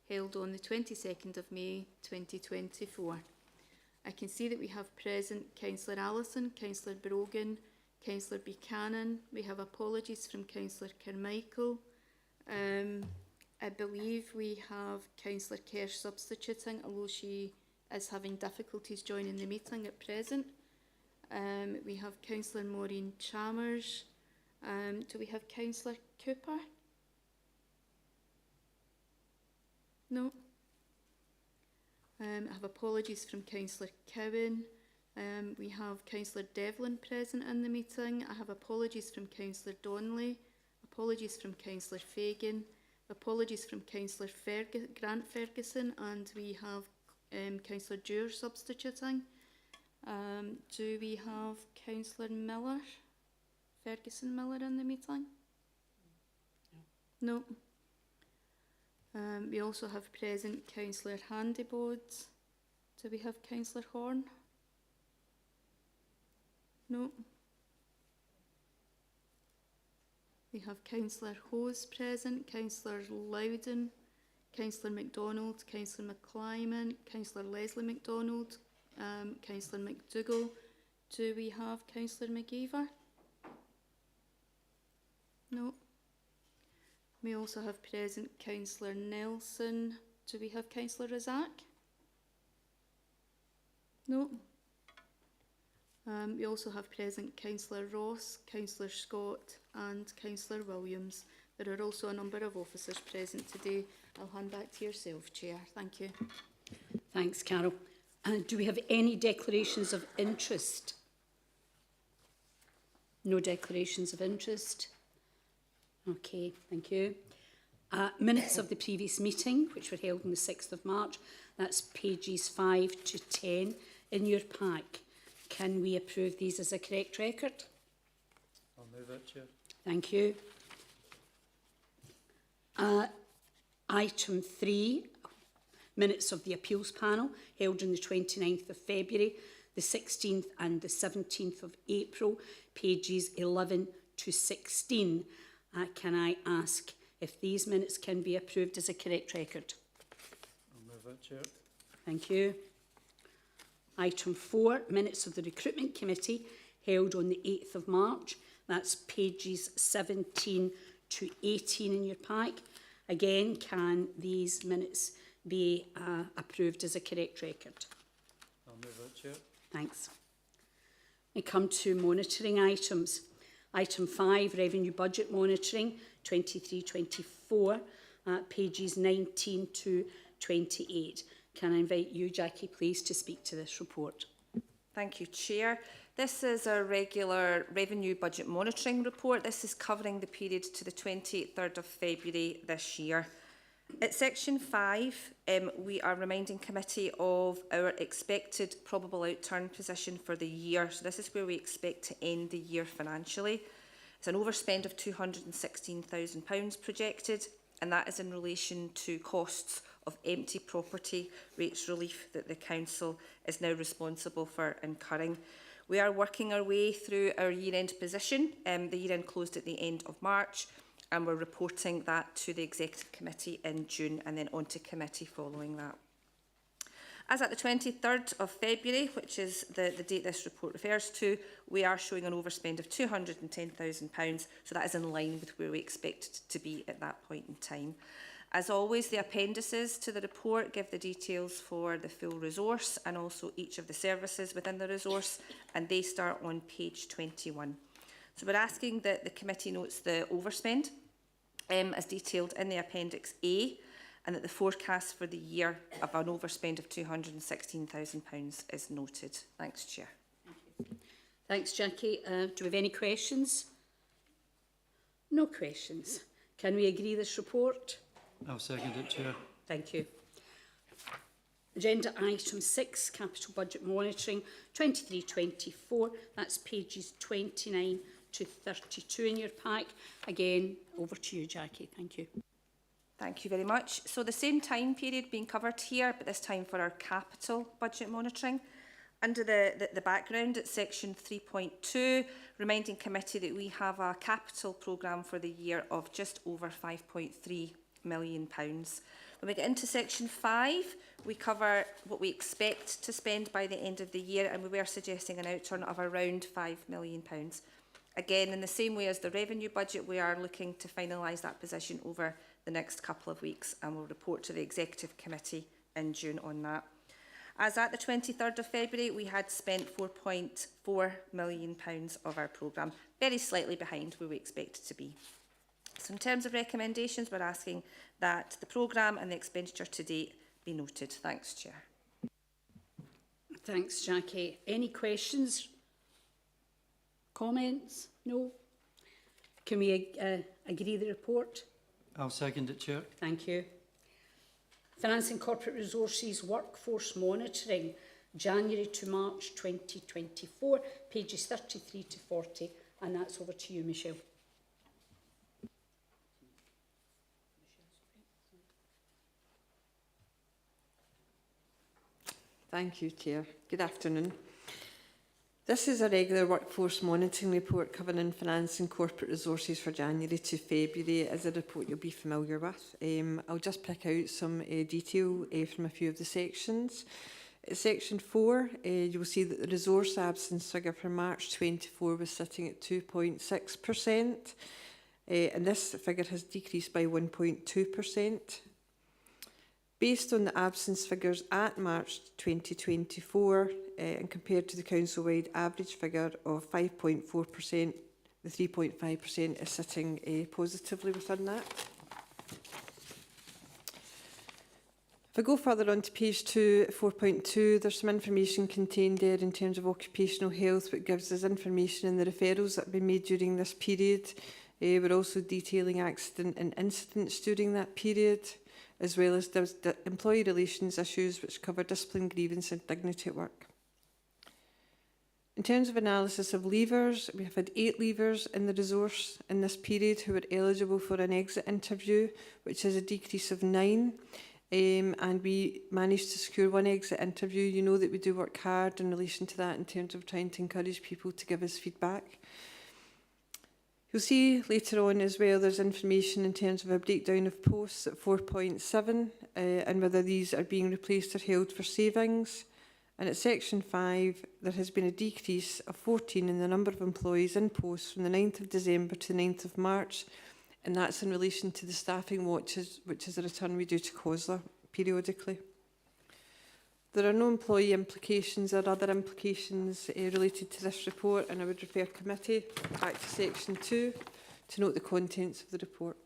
held on the 22nd of May 2024. I can see that we have present Councillor Allison, Councillor Brogan, Councillor Buchanan. We have apologies from Councillor Carmichael. I believe we have Councillor Kerr substituting, although she is having difficulties joining the meeting at present. We have Councillor Maureen Chalmers. Do we have Councillor Cooper? No. I have apologies from Councillor Cowan. We have Councillor Devlin present in the meeting. I have apologies from Councillor Donnelly. Apologies from Councillor Fagan. Apologies from Councillor Grant Ferguson, and we have Councillor Dewar substituting. Do we have Councillor Miller, Ferguson Miller in the meeting? No. We also have present Councillor Handyboards. Do we have Councillor Horn? No. We have Councillor Hose present, Councillor Loudon, Councillor MacDonald, Councillor McClyman, Councillor Leslie MacDonald, Councillor McDougall. Do we have Councillor McGeever? No. We also have present Councillor Nelson. Do we have Councillor Razak? No. We also have present Councillor Ross, Councillor Scott and Councillor Williams. There are also a number of officers present today. I'll hand back to yourself, Chair. Thank you. Thanks, Carol. Do we have any declarations of interest? No declarations of interest. Okay, thank you. Minutes of the previous meeting, which were held on the 6th of March. That's pages 5 to 10 in your pack. Can we approve these as a correct record? I'll move it, Chair. Thank you. Item 3, minutes of the appeals panel held on the 29th of February, the 16th and the 17th of April, pages 11 to 16. Can I ask if these minutes can be approved as a correct record? I'll move it, Chair. Thank you. Item 4, minutes of the Recruitment Committee held on the 8th of March. That's pages 17 to 18 in your pack. Again, can these minutes be approved as a correct record? I'll move it, Chair. Thanks. We come to monitoring items. Item 5, revenue budget monitoring, 23-24, pages 19 to 28. Can I invite you, Jackie, please, to speak to this report? Thank you, Chair. This is a regular revenue budget monitoring report. This is covering the period to the 23rd of February this year. At section 5, we are reminding committee of our expected probable outturn position for the year. So this is where we expect to end the year financially. It's an overspend of £216,000 projected, and that is in relation to costs of empty property rates relief that the Council is now responsible for incurring. We are working our way through our year-end position. The year-end closed at the end of March, and we're reporting that to the Executive Committee in June and then on to committee following that. As at the 23rd of February, which is the date this report refers to, we are showing an overspend of £210,000, so that is in line with where we expect to be at that point in time. As always, the appendices to the report give the details for the full resource and also each of the services within the resource, and they start on page 21. So we're asking that the committee notes the overspend as detailed in the Appendix A, and that the forecast for the year of an overspend of £216,000 is noted. Thanks, Chair. Thanks, Jackie. Do we have any questions? No questions. Can we agree this report? I'll second it, Chair. Thank you. Agenda item 6, capital budget monitoring, 23-24. That's pages 29 to 32 in your pack. Again, over to you, Jackie. Thank you. Thank you very much. So the same time period being covered here, but this time for our capital budget monitoring. Under the background at section 3.2, reminding committee that we have a capital programme for the year of just over £5.3 million. When we get into section 5, we cover what we expect to spend by the end of the year, and we were suggesting an outturn of around £5 million. Again, in the same way as the revenue budget, we are looking to finalise that position over the next couple of weeks, and we'll report to the Executive Committee in June on that. As at the 23rd of February, we had spent £4.4 million of our programme, very slightly behind where we expected to be. So in terms of recommendations, we're asking that the programme and the expenditure to date be noted. Thanks, Chair. Thanks, Jackie. Any questions? Comments? No? Can we agree the report? I'll second it, Chair. Thank you. Finance and Corporate Resources Workforce Monitoring, January to March 2024, pages 33 to 40. And that's over to you, Michelle. Thank you, Chair. Good afternoon. This is a regular workforce monitoring report covering finance and corporate resources for January to February. It is a report you'll be familiar with. I'll just pick out some detail from a few of the sections. Section 4, you will see that the resource absence figure for March 24 was sitting at 2.6%, and this figure has decreased by 1.2%. Based on the absence figures at March 2024 and compared to the council-wide average figure of 5.4%, the 3.5% is sitting positively within that. If I go further on to page 2, 4.2, there's some information contained there in terms of occupational health, which gives us information in the referrals that have been made during this period. We're also detailing accident and incidents during that period, as well as the employee relations issues which cover discipline, grievance and dignity at work. In terms of analysis of leavers, we have had 8 leavers in the resource in this period who were eligible for an exit interview, which is a decrease of 9. And we managed to secure 1 exit interview. You know that we do work hard in relation to that in terms of trying to encourage people to give us feedback. You'll see later on as well there's information in terms of a breakdown of posts at 4.7 and whether these are being replaced or held for savings. And at section 5 there has been a decrease of 14 in the number of employees in posts from the 9th of December to the 9th of March, and that's in relation to the staffing watches, which is a return we do to COSLA periodically. There are no employee implications or other implications related to this report, and I would refer committee back to section 2 to note the contents of the report.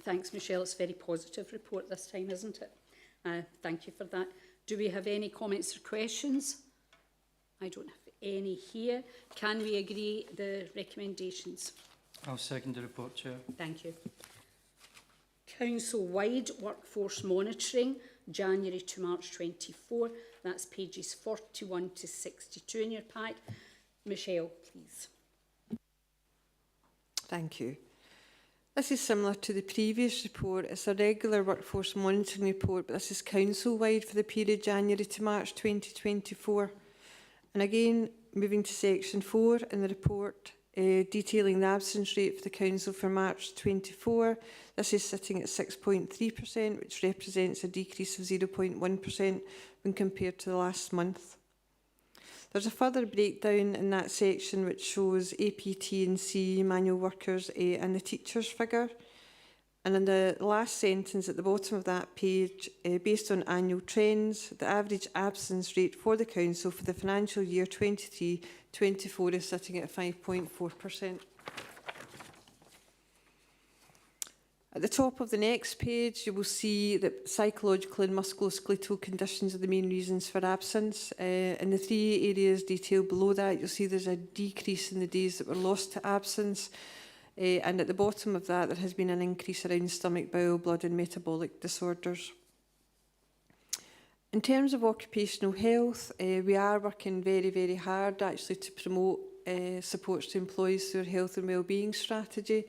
Thanks, Michelle. It's a very positive report this time, isn't it? Thank you for that. Do we have any comments or questions? I don't have any here. Can we agree the recommendations? I'll second the report, Chair. Thank you. Council-wide workforce monitoring, January to March 24. That's pages 41 to 62 in your pack. Michelle, please. Thank you. This is similar to the previous report. It's a regular workforce monitoring report, but this is council-wide for the period January to March 2024. And again, moving to section 4 in the report, detailing the absence rate for the council for March 24. This is sitting at 6.3%, which represents a decrease of 0.1% when compared to the last month. There's a further breakdown in that section which shows APT&C, manual workers and the teachers figure. And in the last sentence at the bottom of that page, based on annual trends, the average absence rate for the council for the financial year 23-24 is sitting at 5.4%. At the top of the next page, you will see that psychological and musculoskeletal conditions are the main reasons for absence. In the 3 areas detailed below that, you'll see there's a decrease in the days that were lost to absence. And at the bottom of that, there has been an increase around stomach, bowel, blood and metabolic disorders. In terms of occupational health, we are working very, very hard actually to promote supports to employees through our health and wellbeing strategy.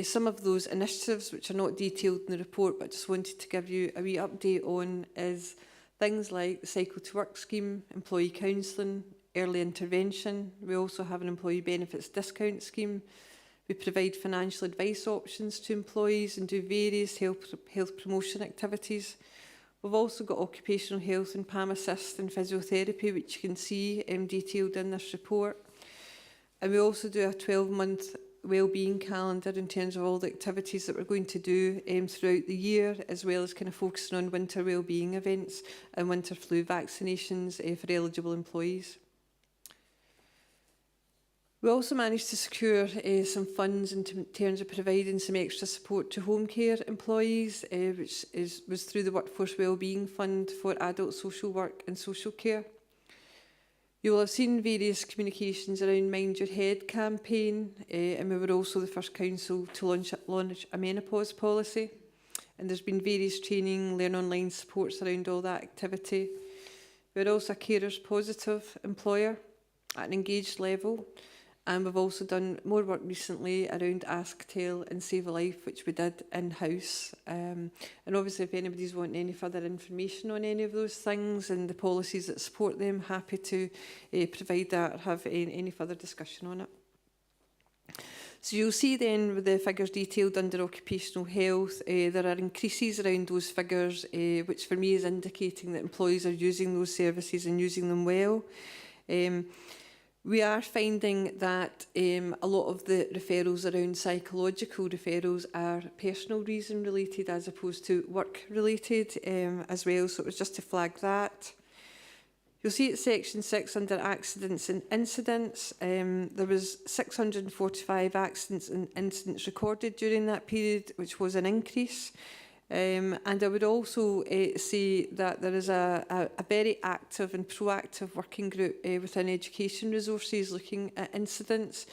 Some of those initiatives, which are not detailed in the report, but I just wanted to give you a wee update on, is things like the Cycle to Work scheme, employee counselling, early intervention. We also have an employee benefits discount scheme, We provide financial advice options to employees and do various health promotion activities. We've also got occupational health and PAM assist and physiotherapy, which you can see detailed in this report. And we also do a 12-month wellbeing calendar in terms of all the activities that we're going to do throughout the year, as well as kind of focusing on winter wellbeing events and winter flu vaccinations for eligible employees. We also managed to secure some funds in terms of providing some extra support to home care employees, which was through the Workforce Wellbeing Fund for adult social work and social care. You will have seen various communications around Mind Your Head campaign, and we were also the first council to launch a menopause policy. And there's been various training, learn online supports around all that activity. We're also a carers positive employer at an engaged level. And we've also done more work recently around Ask, Tell and Save a Life, which we did in-house. And obviously, if anybody's wanting any further information on any of those things and the policies that support them, happy to provide that or have any further discussion on it. So you'll see then with the figures detailed under occupational health, there are increases around those figures, which for me is indicating that employees are using those services and using them well. We are finding that a lot of the referrals around psychological referrals are personal reason related as opposed to work related as well. So it was just to flag that. You'll see at section 6 under accidents and incidents, there was 645 accidents and incidents recorded during that period, which was an increase. And I would also say that there is a very active and proactive working group within education resources looking at incidents.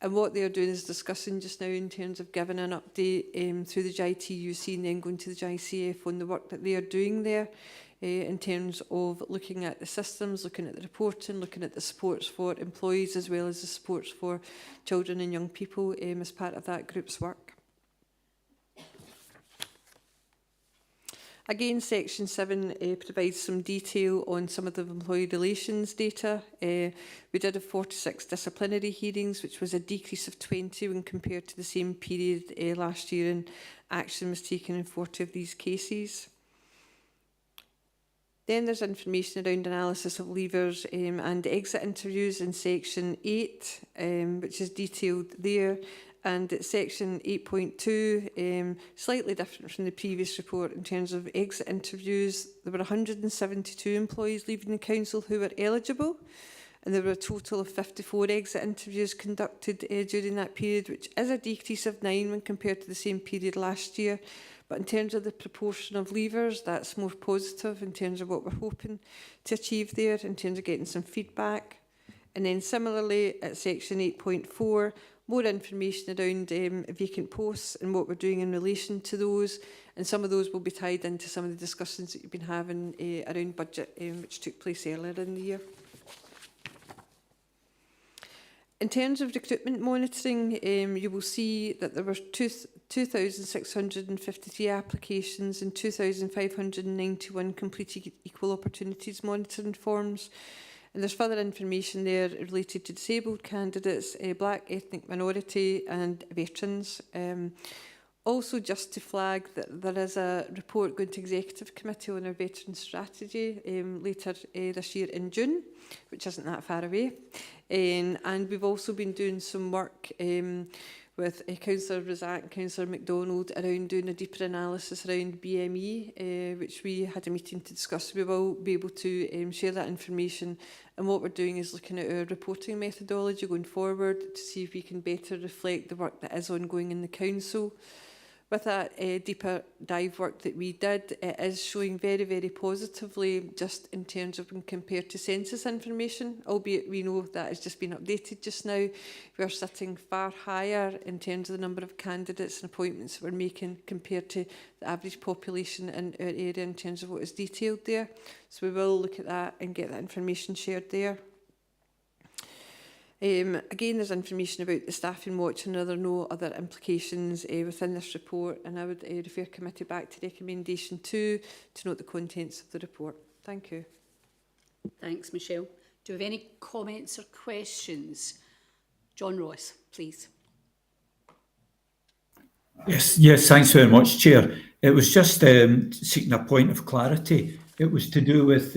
And what they're doing is discussing just now in terms of giving an update through the GITUC and then going to the GICF on the work that they are doing there in terms of looking at the systems, looking at the reporting, looking at the supports for employees as well as the supports for children and young people as part of that group's work. Again, section 7 provides some detail on some of the employee relations data. We did have 46 disciplinary hearings, which was a decrease of 20 when compared to the same period last year, and action was taken in 40 of these cases. Then there's information around analysis of leavers and exit interviews in section 8, which is detailed there. And at section 8.2, slightly different from the previous report in terms of exit interviews. There were 172 employees leaving the council who were eligible, and there were a total of 54 exit interviews conducted during that period, which is a decrease of 9 when compared to the same period last year. But in terms of the proportion of leavers, that's more positive in terms of what we're hoping to achieve there, in terms of getting some feedback. And then similarly at section 8.4, more information around vacant posts and what we're doing in relation to those. And some of those will be tied into some of the discussions that you've been having around budget, which took place earlier in the year. In terms of recruitment monitoring, you will see that there were 2,653 applications and 2,591 completed equal opportunities monitoring forms. And there's further information there related to disabled candidates, black, ethnic minority and veterans. Also just to flag that there is a report going to Executive Committee on our veteran strategy later this year in June, which isn't that far away. And we've also been doing some work with Councillor Razak and Councillor MacDonald around doing a deeper analysis around BME, which we had a meeting to discuss. We will be able to share that information, and what we're doing is looking at our reporting methodology going forward to see if we can better reflect the work that is ongoing in the council. With that deeper dive work that we did, it is showing very, very positively just in terms of when compared to census information, albeit we know that has just been updated just now. We are sitting far higher in terms of the number of candidates and appointments that we're making compared to the average population in our area in terms of what is detailed there. So we will look at that and get that information shared there. Again, there's information about the staffing watch and there are no other implications within this report, and I would refer committee back to recommendation 2 to note the contents of the report. Thank you. Thanks, Michelle. Do we have any comments or questions? John Ross, please. Yes, thanks very much, Chair. It was just seeking a point of clarity. It was to do with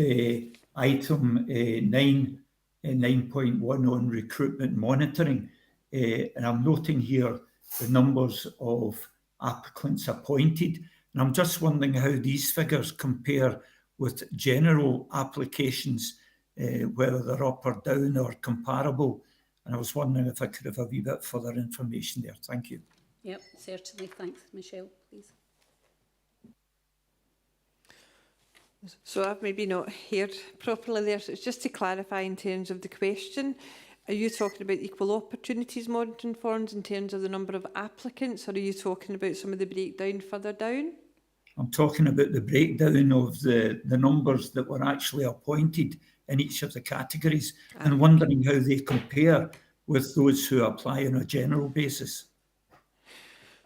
item 9.1 on recruitment monitoring. And I'm noting here the numbers of applicants appointed. And I'm just wondering how these figures compare with general applications, whether they're up or down or comparable. And I was wondering if I could have a wee bit further information there. Thank you. Yep, certainly. Thanks, Michelle, please. So I've maybe not heard properly there. So it's just to clarify in terms of the question. Are you talking about equal opportunities monitoring forms in terms of the number of applicants, or are you talking about some of the breakdown further down? I'm talking about the breakdown of the numbers that were actually appointed in each of the categories and wondering how they compare with those who apply on a general basis.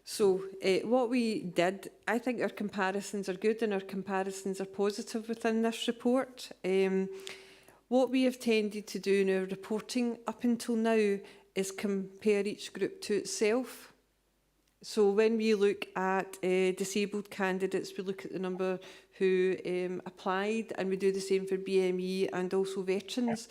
So what we did, I think our comparisons are good and our comparisons are positive within this report. What we have tended to do in our reporting up until now is compare each group to itself. So when we look at disabled candidates, we look at the number who applied, and we do the same for BME and also veterans.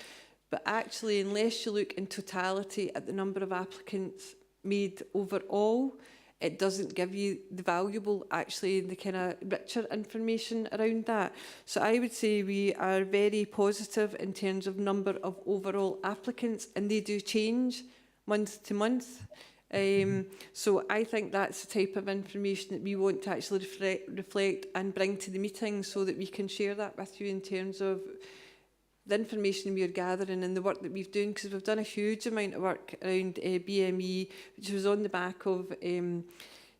But actually, unless you look in totality at the number of applicants made overall, it doesn't give you the valuable, actually, the kind of richer information around that. So I would say we are very positive in terms of number of overall applicants, and they do change month to month. So I think that's the type of information that we want to actually reflect and bring to the meeting, so that we can share that with you in terms of the information we are gathering and the work that we've done, because we've done a huge amount of work around BME, which was on the back of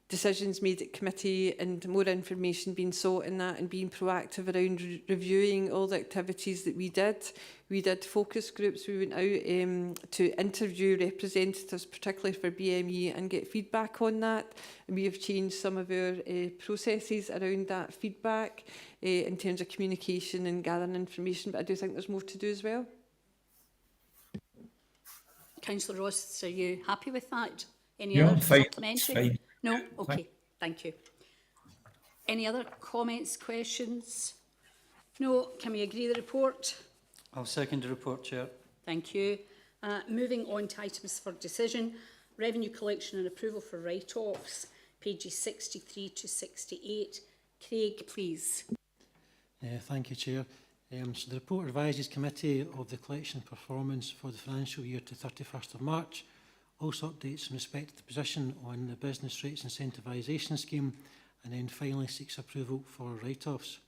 decisions made at committee and more information being sought in that, and being proactive around reviewing all the activities that we did. We did focus groups. We went out to interview representatives, particularly for BME, and get feedback on that. And we have changed some of our processes around that feedback in terms of communication and gathering information. But I do think there's more to do as well. Councillor Ross, are you happy with that? Any Yeah, other I'm fine. supplementary? It's fine. No? Okay, thank you. Any other comments, questions? No? Can we agree the report? I'll second the report, Chair. Thank you. Moving on to items for decision. Revenue collection and approval for write-offs, pages 63 to 68. Craig, please. Thank you, Chair. So the report advises committee of the collection performance for the financial year to 31st of March. Also updates in respect to the position on the business rates incentivisation scheme, and then finally seeks approval for write-offs.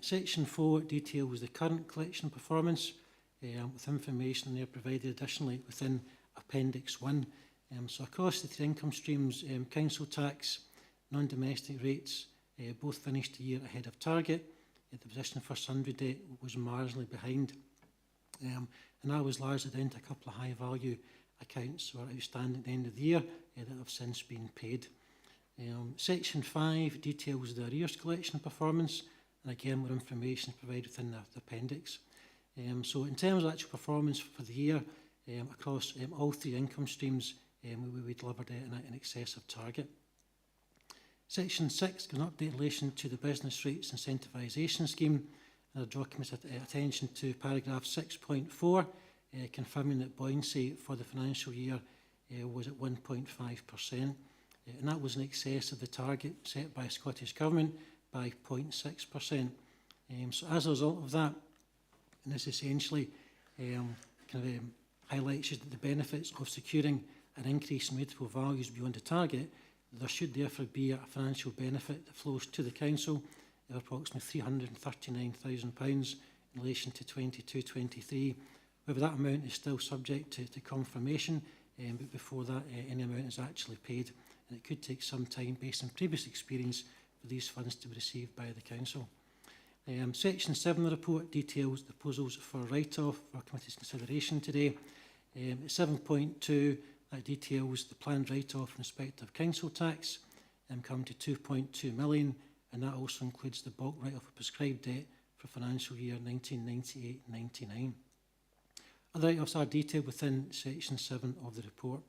Section 4 details the current collection performance with information there provided additionally within Appendix 1. So across the three income streams, council tax, non-domestic rates, both finished the year ahead of target. The position for sundry debt was marginally behind. And that was largely down to a couple of high-value accounts that were outstanding at the end of the year that have since been paid. Section 5 details the arrears collection performance, and again more information provided within the appendix. So in terms of actual performance for the year, across all three income streams, we delivered in excess of target. Section 6 gives an update in relation to the business rates incentivisation scheme, and I draw committee attention to paragraph 6.4, confirming that buoyancy for the financial year was at 1.5%, and that was in excess of the target set by Scottish Government by 0.6%. So as a result of that, and this essentially highlights the benefits of securing an increase in rateable values beyond the target, there should therefore be a financial benefit that flows to the council of approximately £339,000 in relation to 22-23. However, that amount is still subject to confirmation, but before that any amount is actually paid, and it could take some time based on previous experience for these funds to be received by the council. Section 7 of the report details the proposals for write-off for committee's consideration today. 7.2 details the planned write-off in respect of council tax, come to 2.2 million, and that also includes the bulk write-off of prescribed debt for financial year 1998-99. Other write-offs are detailed within section 7 of the report.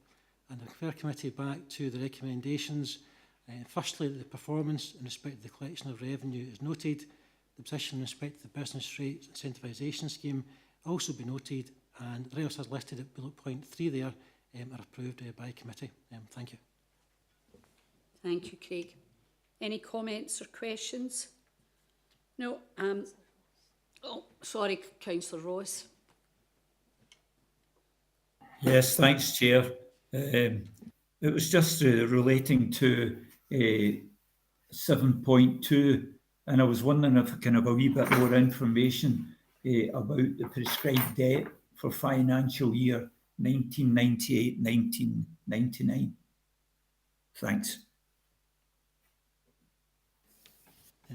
and I refer committee back to the recommendations. Firstly, the performance in respect of the collection of revenue is noted. The position in respect of the business rates incentivisation scheme also be noted, and the rest as listed at bullet point 3 there are approved by committee. Thank you. Thank you, Craig. Any comments or questions? No. Oh, sorry, Councillor Ross. Yes, thanks, Chair. It was just relating to 7.2, and I was wondering if I can have a wee bit more information about the prescribed debt for financial year 1998-1999. Thanks.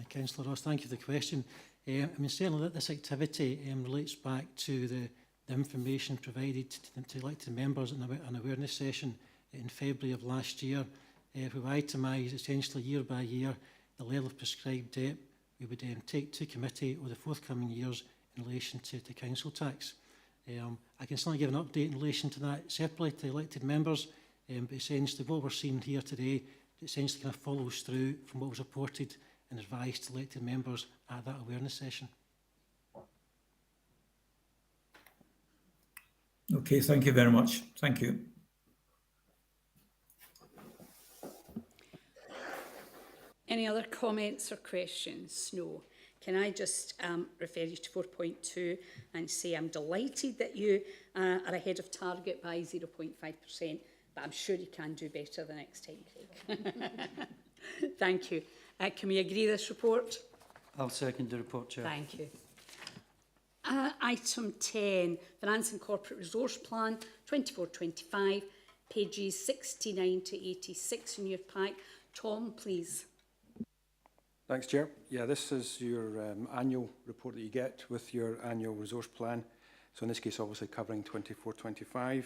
Councillor Ross, thank you for the question. I mean, certainly that this activity relates back to the information provided to elected members in an awareness session in February of last year, where we itimised essentially year by year the level of prescribed debt we would take to committee over the forthcoming years in relation to council tax. I can certainly give an update in relation to that separately to elected members, but essentially what we're seeing here today essentially kind of follows through from what was reported and advised to elected members at that awareness session. Okay, thank you very much. Thank you. Any other comments or questions? No. Can I just refer you to 4.2 and say I'm delighted that you are ahead of target by 0.5%, but I'm sure you can do better the next time, Craig. Thank you. Can we agree this report? I'll second the report, Chair. Thank you. Item 10, Finance and Corporate Resource Plan 24-25, pages 69 to 86 in your pack. Tom, please. Thanks, Chair. Yeah, this is your annual report that you get with your annual resource plan. So in this case, obviously covering 24-25.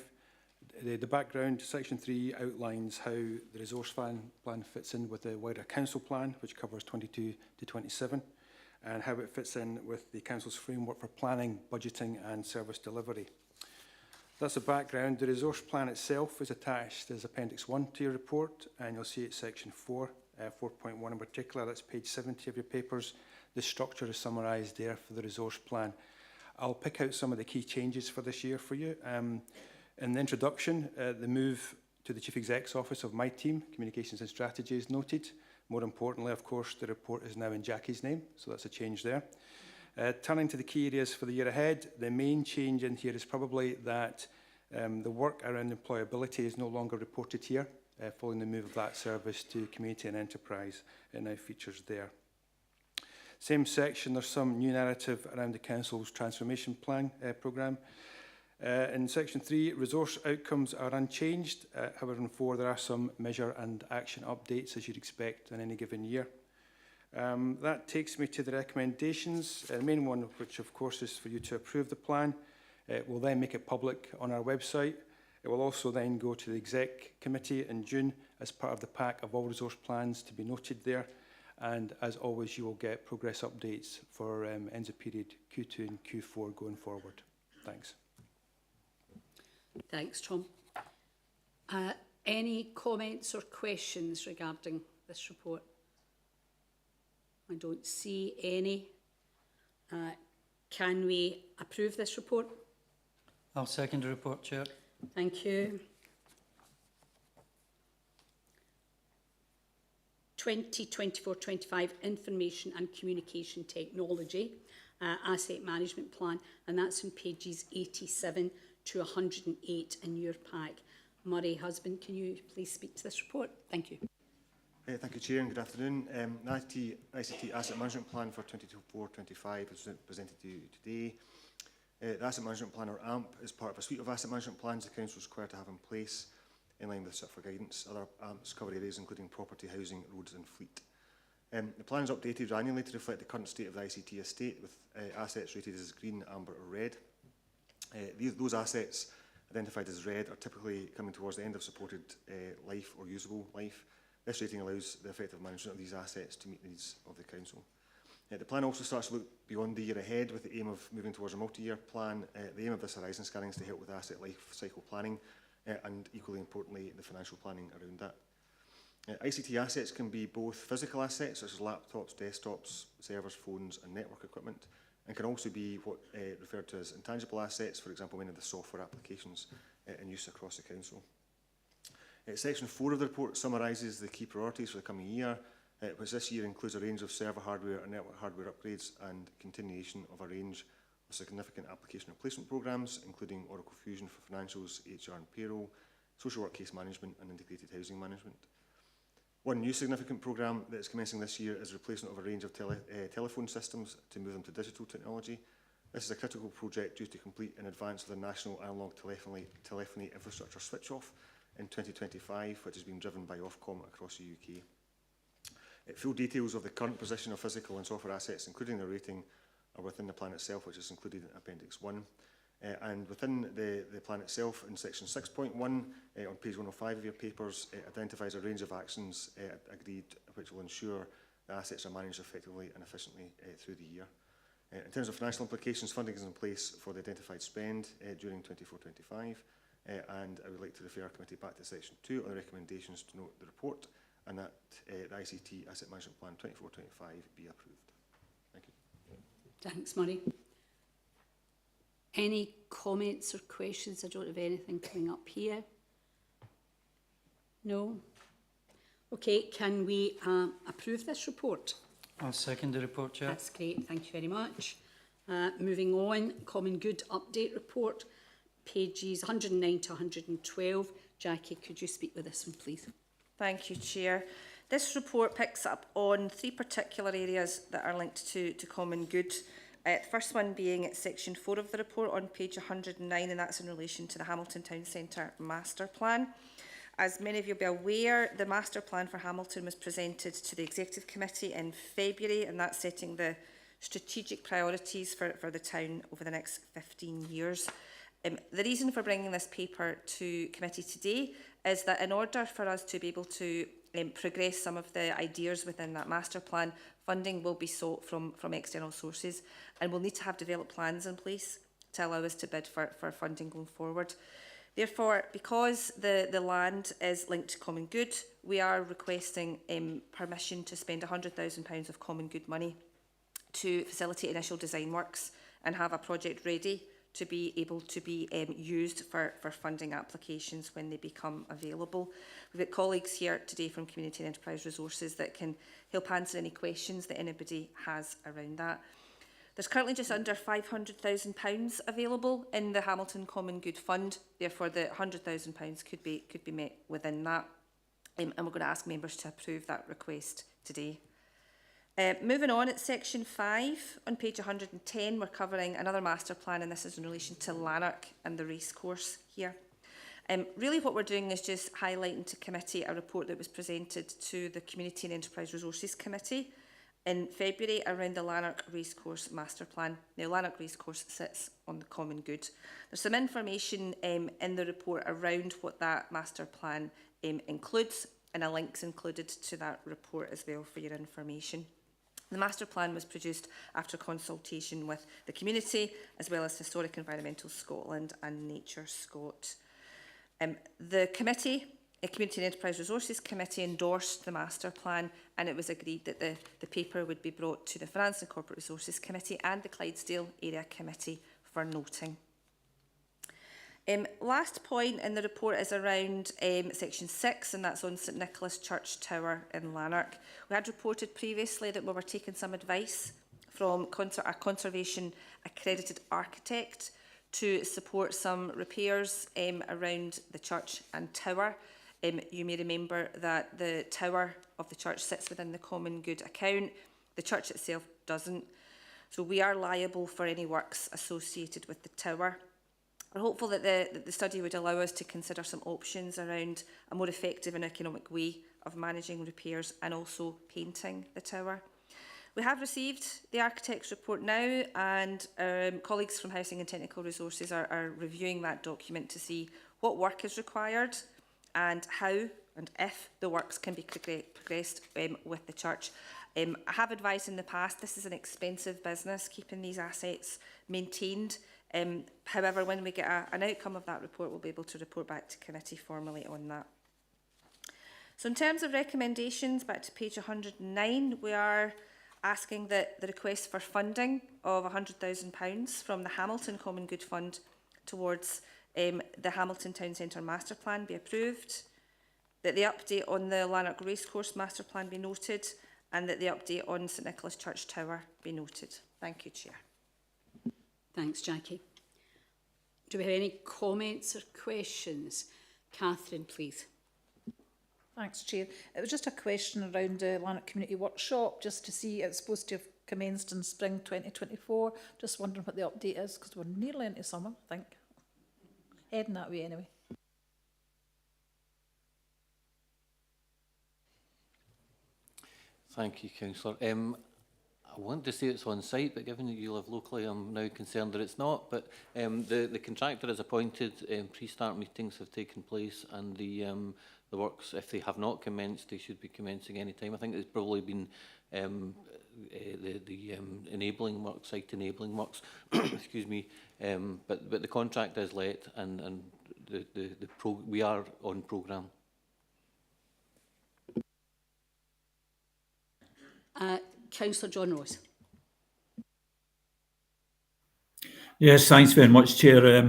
The background, section 3 outlines how the resource plan fits in with the wider council plan, which covers 22 to 27, and how it fits in with the council's framework for planning, budgeting and service delivery. That's the background. The resource plan itself is attached as Appendix 1 to your report, and you'll see it's section 4, 4.1 in particular. That's page 70 of your papers. The structure is summarised there for the resource plan. I'll pick out some of the key changes for this year for you. In the introduction, the move to the Chief Exec's office of my team, Communications and Strategy, is noted. More importantly, of course, the report is now in Jackie's name, so that's a change there. Turning to the key areas for the year ahead, the main change in here is probably that the work around employability is no longer reported here, following the move of that service to Community and Enterprise. It now features there. Same section, there's some new narrative around the Council's transformation plan programme. In section 3, resource outcomes are unchanged. However, in 4, there are some measure and action updates, as you'd expect in any given year. That takes me to the recommendations. The main one, which of course is for you to approve the plan. We'll then make it public on our website. It will also then go to the Exec Committee in June as part of the pack of all resource plans to be noted there. And as always, you will get progress updates for ends of period Q2 and Q4 going forward. Thanks. Thanks, Tom. Any comments or questions regarding this report? I don't see any. Can we approve this report? I'll second the report, Chair. Thank you. 2024-25 Information and Communication Technology Asset Management Plan, and that's in pages 87 to 108 in your pack. Murray Husband, can you please speak to this report? Thank you. Thank you, Chair, and good afternoon. The ICT Asset Management Plan for 2024-25 is presented to you today. The Asset Management Plan, or AMP, is part of a suite of asset management plans the Council is required to have in place in line with SIFR guidance. Other AMPs cover areas including property, housing, roads and fleet. The plan is updated annually to reflect the current state of the ICT estate, with assets rated as green, amber or red. Those assets identified as red are typically coming towards the end of supported life or usable life. This rating allows the effective management of these assets to meet the needs of the Council. The plan also starts to look beyond the year ahead with the aim of moving towards a multi-year plan. The aim of this horizon scanning is to help with asset life cycle planning and equally importantly, the financial planning around that. ICT assets can be both physical assets, such as laptops, desktops, servers, phones and network equipment, and can also be what referred to as intangible assets, for example, many of the software applications in use across the Council. Section 4 of the report summarises the key priorities for the coming year, which this year includes a range of server hardware and network hardware upgrades and continuation of a range of significant application replacement programmes, including Oracle Fusion for financials, HR and payroll, social work case management and integrated housing management. One new significant programme that is commencing this year is replacement of a range of telephone systems to move them to digital technology. This is a critical project due to complete in advance of the National Analogue Telephony Infrastructure Switch-Off in 2025, which is being driven by Ofcom across the UK. Full details of the current position of physical and software assets, including their rating, are within the plan itself, which is included in Appendix 1. And within the plan itself, in section 6.1, on page 105 of your papers, it identifies a range of actions agreed which will ensure the assets are managed effectively and efficiently through the year. In terms of financial implications, funding is in place for the identified spend during 24-25, and I would like to refer committee back to section 2 on the recommendations to note the report and that the ICT Asset Management Plan 24-25 be approved. Thank you. Thanks, Murray. Any comments or questions? I don't have anything coming up here. No? Okay, can we approve this report? I'll second the report, Chair. That's great, thank you very much. Moving on, Common Good Update Report, pages 109 to 112. Jackie, could you speak with this one, please? Thank you, Chair. This report picks up on 3 particular areas that are linked to Common Good. The first one being at section 4 of the report on page 109, and that's in relation to the Hamilton Town Centre Master Plan. As many of you will be aware, the Master Plan for Hamilton was presented to the Executive Committee in February, and that's setting the strategic priorities for the town over the next 15 years. The reason for bringing this paper to committee today is that in order for us to be able to progress some of the ideas within that master plan, funding will be sought from external sources, and we'll need to have developed plans in place to allow us to bid for funding going forward. Therefore, because the land is linked to Common Good, we are requesting permission to spend £100,000 of Common Good money to facilitate initial design works and have a project ready to be able to be used for funding applications when they become available. We've got colleagues here today from Community and Enterprise Resources that can help answer any questions that anybody has around that. There's currently just under £500,000 available in the Hamilton Common Good Fund. Therefore, the £100,000 could be met within that. And we're going to ask members to approve that request today. Moving on, at section 5 on page 110, we're covering another master plan, and this is in relation to Lanark and the racecourse here. Really what we're doing is just highlighting to committee a report that was presented to the Community and Enterprise Resources Committee in February around the Lanark Racecourse Master Plan. Now, Lanark Racecourse sits on the Common Good. There's some information in the report around what that master plan includes, and a link's included to that report as well for your information. The master plan was produced after consultation with the community, as well as Historic Environmental Scotland and Nature Scot. The committee, the Community and Enterprise Resources Committee, endorsed the master plan, and it was agreed that the paper would be brought to the Finance and Corporate Resources Committee and the Clydesdale Area Committee for noting. Last point in the report is around section 6, and that's on St Nicholas Church Tower in Lanark. We had reported previously that we were taking some advice from a conservation accredited architect to support some repairs around the church and tower. You may remember that the tower of the church sits within the Common Good account. The church itself doesn't. So we are liable for any works associated with the tower. We're hopeful that the study would allow us to consider some options around a more effective and economic way of managing repairs and also painting the tower. We have received the architect's report now, and colleagues from Housing and Technical Resources are reviewing that document to see what work is required and how and if the works can be progressed with the church. I have advised in the past this is an expensive business, keeping these assets maintained. However, when we get an outcome of that report, we'll be able to report back to committee formally on that. So in terms of recommendations, back to page 109, we are asking that the request for funding of £100,000 from the Hamilton Common Good Fund towards the Hamilton Town Centre Master Plan be approved, that the update on the Lanark Racecourse Master Plan be noted, and that the update on St Nicholas Church Tower be noted. Thank you, Chair. Thanks, Jackie. Do we have any comments or questions? Catherine, please. Thanks, Chair. It was just a question around the Lanark Community Workshop, just to see it's supposed to have commenced in spring 2024. Just wondering what the update is, because we're nearly into summer, I think. Heading that way anyway. Thank you, Councillor. I want to say it's on site, but given that you live locally, I'm now concerned that it's not. But the contractor is appointed, pre-start meetings have taken place, and the works, if they have not commenced, they should be commencing any time. I think there's probably been the enabling works, site enabling works, excuse me, but the contract is let, and we are on programme. Councillor John Rose. Yes, thanks very much, Chair.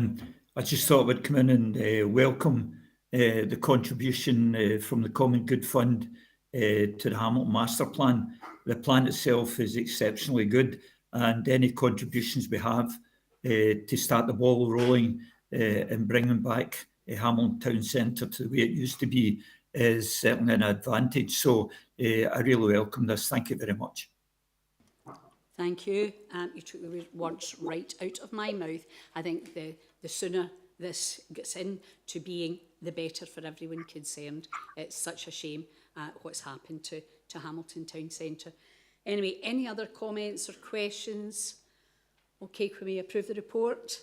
I just thought I would come in and welcome the contribution from the Common Good Fund to the Hamilton Master Plan. The plan itself is exceptionally good, and any contributions we have to start the ball rolling and bringing back Hamilton Town Centre to the way it used to be is certainly an advantage. So I really welcome this. Thank you very much. Thank you. You took the words right out of my mouth. I think the sooner this gets into being, the better for everyone concerned. It's such a shame what's happened to Hamilton Town Centre. Anyway, any other comments or questions? Okay, can we approve the report?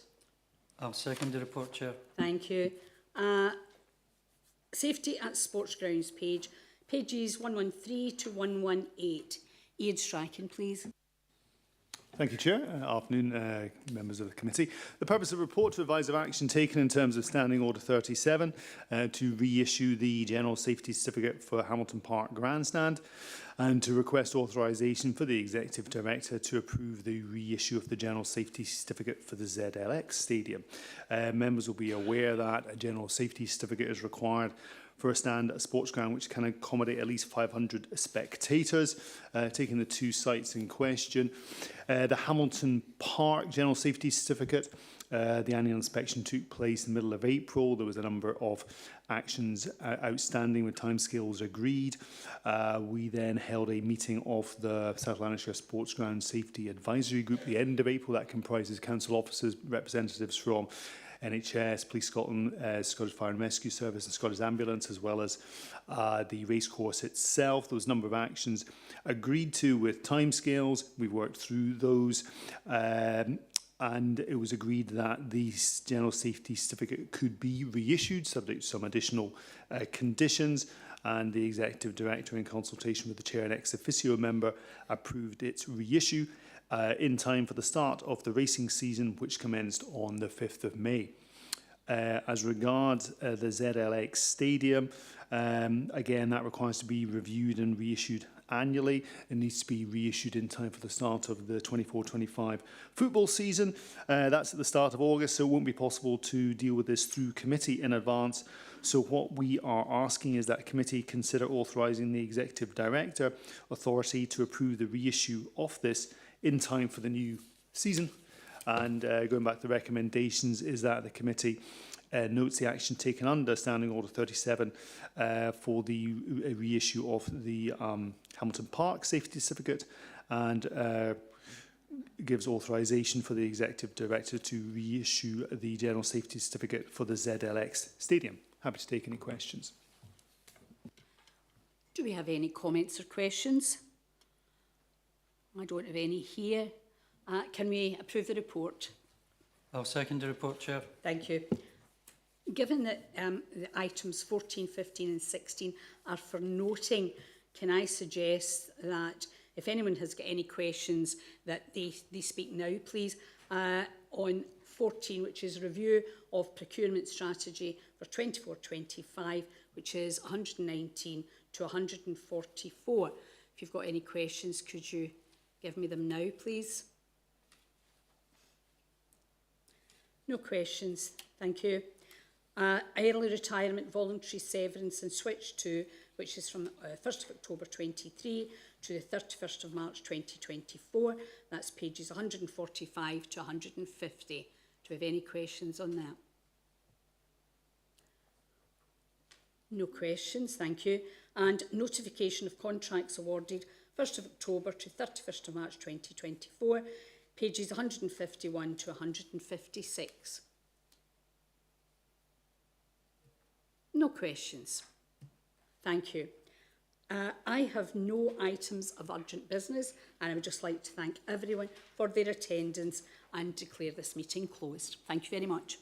I'll second the report, Chair. Thank you. Safety at sports grounds pages 113 to 118. Ian Strachan, please. Thank you, Chair. Afternoon, members of the committee. The purpose of the report to advise of action taken in terms of Standing Order 37 to reissue the General Safety Certificate for Hamilton Park Grandstand and to request authorisation for the Executive Director to approve the reissue of the General Safety Certificate for the ZLX Stadium. Members will be aware that a General Safety Certificate is required for a stand at a sports ground which can accommodate at least 500 spectators, taking the two sites in question. The Hamilton Park General Safety Certificate, the annual inspection took place in the middle of April. There was a number of actions outstanding with timescales agreed. We then held a meeting of the South Lanarkshire Sports Ground Safety Advisory Group at the end of April. That comprises council officers, representatives from NHS, Police Scotland, Scottish Fire and Rescue Service and Scottish Ambulance, as well as the racecourse itself. There was a number of actions agreed to with timescales. We've worked through those and it was agreed that the General Safety Certificate could be reissued subject to some additional conditions, and the Executive Director, in consultation with the Chair and ex officio member, approved its reissue in time for the start of the racing season, which commenced on the 5th of May. As regards the ZLX Stadium, again, that requires to be reviewed and reissued annually. It needs to be reissued in time for the start of the 24-25 football season. That's at the start of August, so it won't be possible to deal with this through committee in advance. So what we are asking is that committee consider authorising the Executive Director authority to approve the reissue of this in time for the new season. And going back to the recommendations, is that the committee notes the action taken under Standing Order 37 for the reissue of the Hamilton Park Safety Certificate, and gives authorisation for the Executive Director to reissue the General Safety Certificate for the ZLX Stadium. Happy to take any questions. Do we have any comments or questions? I don't have any here. Can we approve the report? I'll second the report, Chair. Thank you. Given that the items 14, 15 and 16 are for noting, can I suggest that if anyone has got any questions that they speak now, please, on 14, which is review of procurement strategy for 24-25, which is 119 to 144. If you've got any questions, could you give me them now, please? No questions, thank you. Early retirement, voluntary severance and switch to, which is from 1st of October 23 to the 31st of March 2024. That's pages 145 to 150. Do we have any questions on that? No questions, thank you. And notification of contracts awarded 1st of October to 31st of March 2024, pages 151 to 156. No questions. Thank you. I have no items of urgent business, and I would just like to thank everyone for their attendance and declare this meeting closed. Thank you very much.